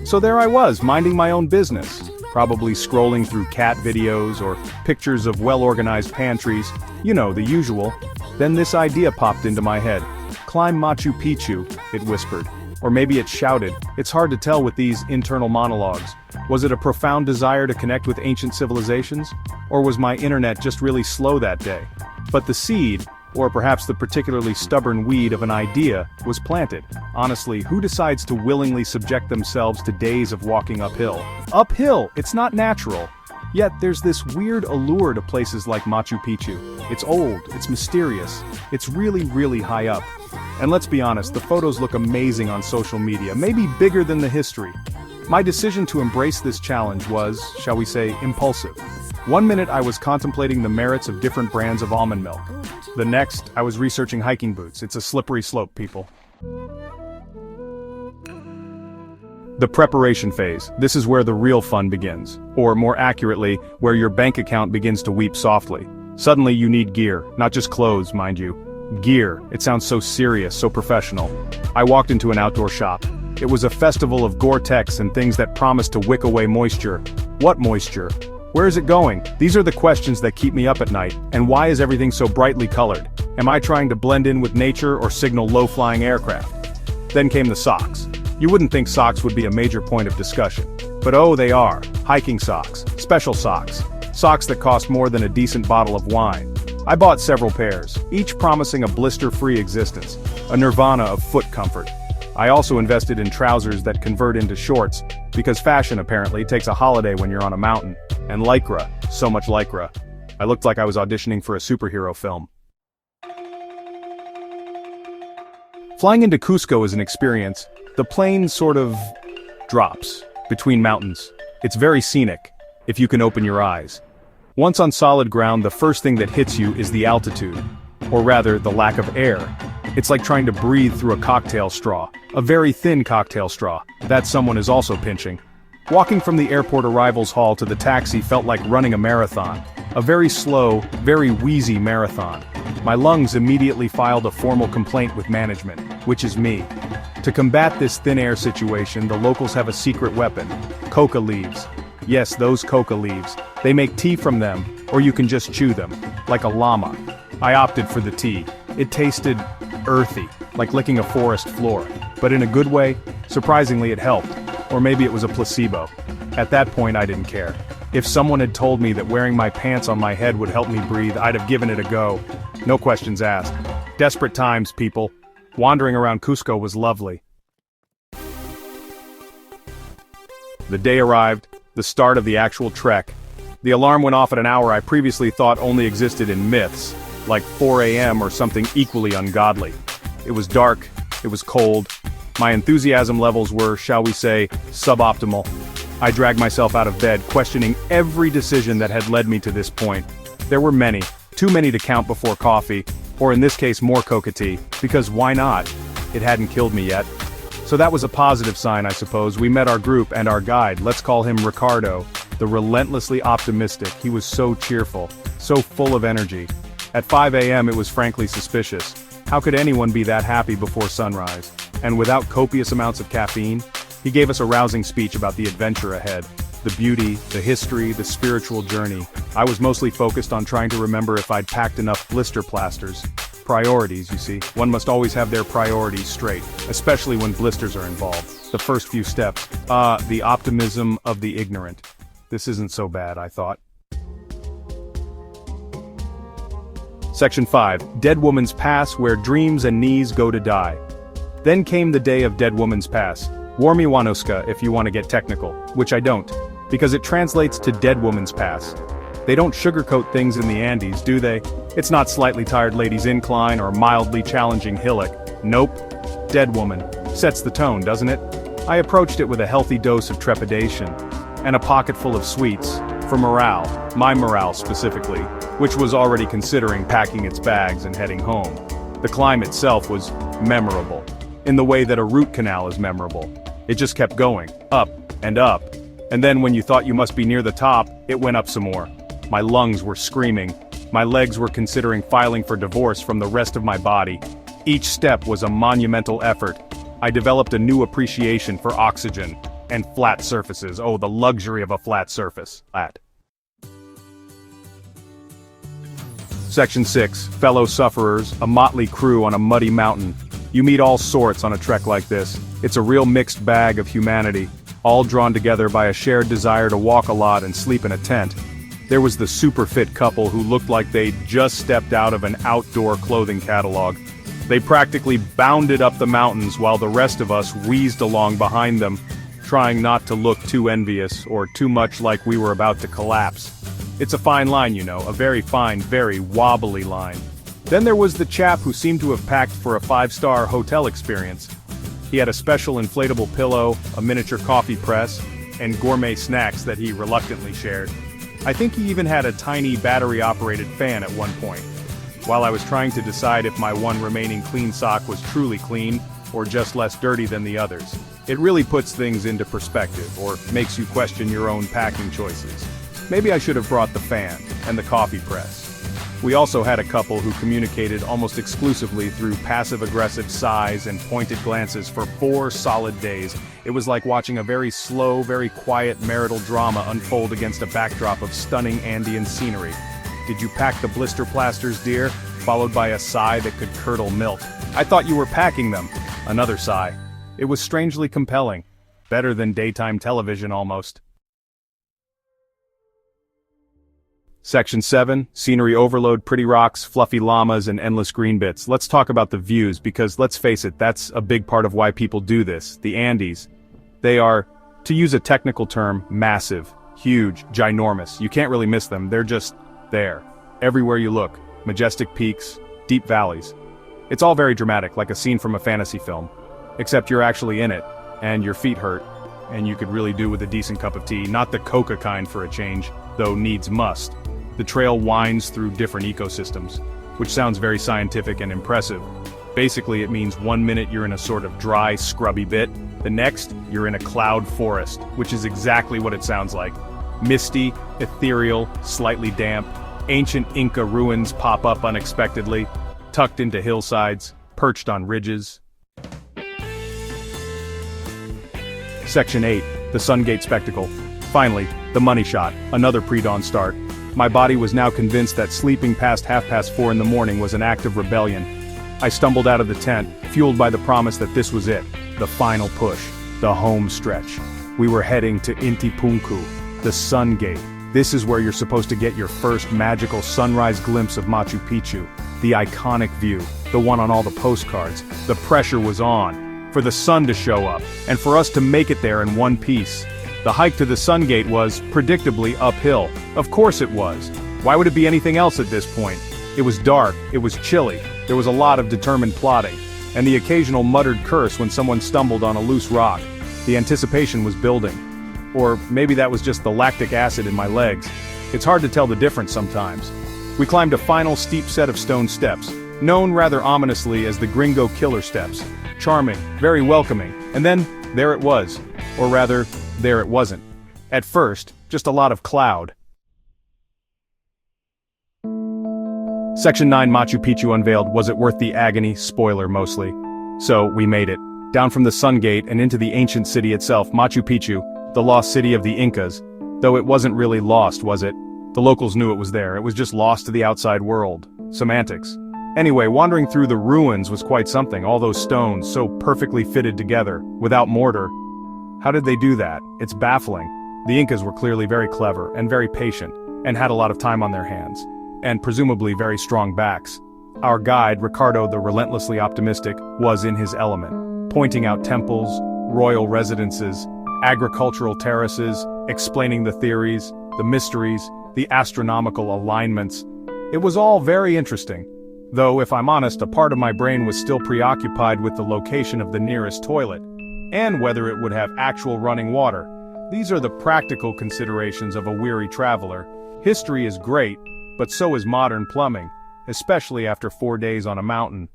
So there I was, minding my own business, probably scrolling through cat videos or pictures of well-organized pantries, you know, the usual. Then this idea popped into my head. Climb Machu Picchu, it whispered. Or maybe it shouted. It's hard to tell with these internal monologues. Was it a profound desire to connect with ancient civilizations? Or was my internet just really slow that day? But the seed, or perhaps the particularly stubborn weed of an idea, was planted. Honestly, who decides to willingly subject themselves to days of walking uphill? Uphill! It's not natural. Yet there's this weird allure to places like Machu Picchu. It's old, it's mysterious, it's really high up. And let's be honest, the photos look amazing on social media, maybe bigger than the history. My decision to embrace this challenge was, shall we say, impulsive. One minute I was contemplating the merits of different brands of almond milk. The next, I was researching hiking boots. It's a slippery slope, people. The preparation phase. This is where the real fun begins. Or more accurately, where your bank account begins to weep softly. Suddenly you need gear, not just clothes, mind you. Gear. It sounds so serious, so professional. I walked into an outdoor shop. It was a festival of Gore-Tex and things that promised to wick away moisture. What moisture? Where is it going? These are the questions that keep me up at night. And why is everything so brightly colored? Am I trying to blend in with nature or signal low-flying aircraft? Then came the socks. You wouldn't think socks would be a major point of discussion. But oh, they are. Hiking socks. Special socks. Socks that cost more than a decent bottle of wine. I bought several pairs, each promising a blister-free existence, a nirvana of foot comfort. I also invested in trousers that convert into shorts, because fashion apparently takes a holiday when you're on a mountain. And Lycra, so much Lycra. I looked like I was auditioning for a superhero film. Flying into Cusco is an experience. The plane sort of drops between mountains. It's very scenic, if you can open your eyes. Once on solid ground, the first thing that hits you is the altitude, or rather, the lack of air. It's like trying to breathe through a cocktail straw, a very thin cocktail straw, that someone is also pinching. Walking from the airport arrivals hall to the taxi felt like running a marathon, a very slow, very wheezy marathon. My lungs immediately filed a formal complaint with management, which is me. To combat this thin air situation, the locals have a secret weapon, coca leaves. Yes, those coca leaves. They make tea from them, or you can just chew them, like a llama. I opted for the tea. It tasted earthy, like licking a forest floor. But in a good way, surprisingly it helped. Or maybe it was a placebo. At that point I didn't care. If someone had told me that wearing my pants on my head would help me breathe, I'd have given it a go. No questions asked. Desperate times, people. Wandering around Cusco was lovely. The day arrived, the start of the actual trek. The alarm went off at an hour I previously thought only existed in myths, like 4 a.m. or something equally ungodly. It was dark, it was cold. My enthusiasm levels were, shall we say, suboptimal. I dragged myself out of bed, questioning every decision that had led me to this point. There were many, too many to count before coffee, or in this case more coca tea, because why not? It hadn't killed me yet. So that was a positive sign, I suppose. We met our group and our guide, let's call him Ricardo, the relentlessly optimistic. He was so cheerful, so full of energy. At 5 a.m. it was frankly suspicious. How could anyone be that happy before sunrise? And without copious amounts of caffeine? He gave us a rousing speech about the adventure ahead. The beauty, the history, the spiritual journey. I was mostly focused on trying to remember if I'd packed enough blister plasters. Priorities, you see. One must always have their priorities straight, especially when blisters are involved. The first few steps. The optimism of the ignorant. This isn't so bad, I thought. Section 5. Dead Woman's Pass, where dreams and knees go to die. Then came the day of Dead Woman's Pass. Warmiwanuska if you want to get technical, which I don't, because it translates to Dead Woman's Pass. They don't sugarcoat things in the Andes, do they? It's not Slightly Tired Lady's Incline or mildly challenging hillock. Nope. Dead Woman. Sets the tone, doesn't it? I approached it with a healthy dose of trepidation, and a pocket full of sweets, for morale, my morale specifically, which was already considering packing its bags and heading home. The climb itself was memorable, in the way that a root canal is memorable. It just kept going, up, and then when you thought you must be near the top, it went up some more. My lungs were screaming. My legs were considering filing for divorce from the rest of my body. Each step was a monumental effort. I developed a new appreciation for oxygen. And flat surfaces, oh, the luxury of a flat surface. Flat. Section 6, fellow sufferers, a motley crew on a muddy mountain. You meet all sorts on a trek like this. It's a real mixed bag of humanity, all drawn together by a shared desire to walk a lot and sleep in a tent. There was the super fit couple who looked like they'd just stepped out of an outdoor clothing catalog. They practically bounded up the mountains while the rest of us wheezed along behind them, trying not to look too envious or too much like we were about to collapse. It's a fine line, you know, a very fine, very wobbly line. Then there was the chap who seemed to have packed for a 5-star hotel experience. He had a special inflatable pillow, a miniature coffee press, and gourmet snacks that he reluctantly shared. I think he even had a tiny battery-operated fan at one point. While I was trying to decide if my one remaining clean sock was truly clean, or just less dirty than the others. It really puts things into perspective, or makes you question your own packing choices. Maybe I should have brought the fan, and the coffee press. We also had a couple who communicated almost exclusively through passive-aggressive sighs and pointed glances for 4 solid days. It was like watching a very slow, very quiet marital drama unfold against a backdrop of stunning Andean scenery. Did you pack the blister plasters, dear? Followed by a sigh that could curdle milk. I thought you were packing them. Another sigh. It was strangely compelling. Better than daytime television almost. Section 7, scenery overload, pretty rocks, fluffy llamas, and endless green bits. Let's talk about the views, because let's face it, that's a big part of why people do this. The Andes. They are, to use a technical term, massive, huge, ginormous. You can't really miss them, they're just there. Everywhere you look. Majestic peaks, deep valleys. It's all very dramatic, like a scene from a fantasy film. Except you're actually in it, and your feet hurt, and you could really do with a decent cup of tea, not the coca kind for a change, though needs must. The trail winds through different ecosystems, which sounds very scientific and impressive. Basically, it means 1 minute you're in a sort of dry, scrubby bit, the next, you're in a cloud forest, which is exactly what it sounds like. Misty, ethereal, slightly damp, ancient Inca ruins pop up unexpectedly, tucked into hillsides, perched on ridges. Section 8, the Sungate Spectacle. Finally, the money shot, another pre-dawn start. My body was now convinced that sleeping past 4:30 in the morning was an act of rebellion. I stumbled out of the tent, fueled by the promise that this was it, the final push, the home stretch. We were heading to Intipunku, the Sun Gate. This is where you're supposed to get your first magical sunrise glimpse of Machu Picchu, the iconic view, the one on all the postcards. The pressure was on, for the sun to show up, and for us to make it there in one piece. The hike to the Sun Gate was, predictably, uphill. Of course it was. Why would it be anything else at this point? It was dark, it was chilly, there was a lot of determined plodding, and the occasional muttered curse when someone stumbled on a loose rock. The anticipation was building. Or maybe that was just the lactic acid in my legs. It's hard to tell the difference sometimes. We climbed a final steep set of stone steps, known rather ominously as the Gringo Killer Steps. Charming, very welcoming, and then, there it was. Or rather, there it wasn't. At first, just a lot of cloud. Section 9 Machu Picchu unveiled. Was it worth the agony? Spoiler mostly. So, we made it. Down from the Sun Gate and into the ancient city itself, Machu Picchu, the lost city of the Incas. Though it wasn't really lost, was it? The locals knew it was there, it was just lost to the outside world. Semantics. Anyway, wandering through the ruins was quite something, all those stones so perfectly fitted together, without mortar. How did they do that? It's baffling. The Incas were clearly very clever and very patient, and had a lot of time on their hands, and presumably very strong backs. Our guide, Ricardo the relentlessly optimistic, was in his element, pointing out temples, royal residences, agricultural terraces, explaining the theories, the mysteries, the astronomical alignments. It was all very interesting. Though, if I'm honest, a part of my brain was still preoccupied with the location of the nearest toilet, and whether it would have actual running water. These are the practical considerations of a weary traveler. History is great, but so is modern plumbing, especially after 4 days on a mountain.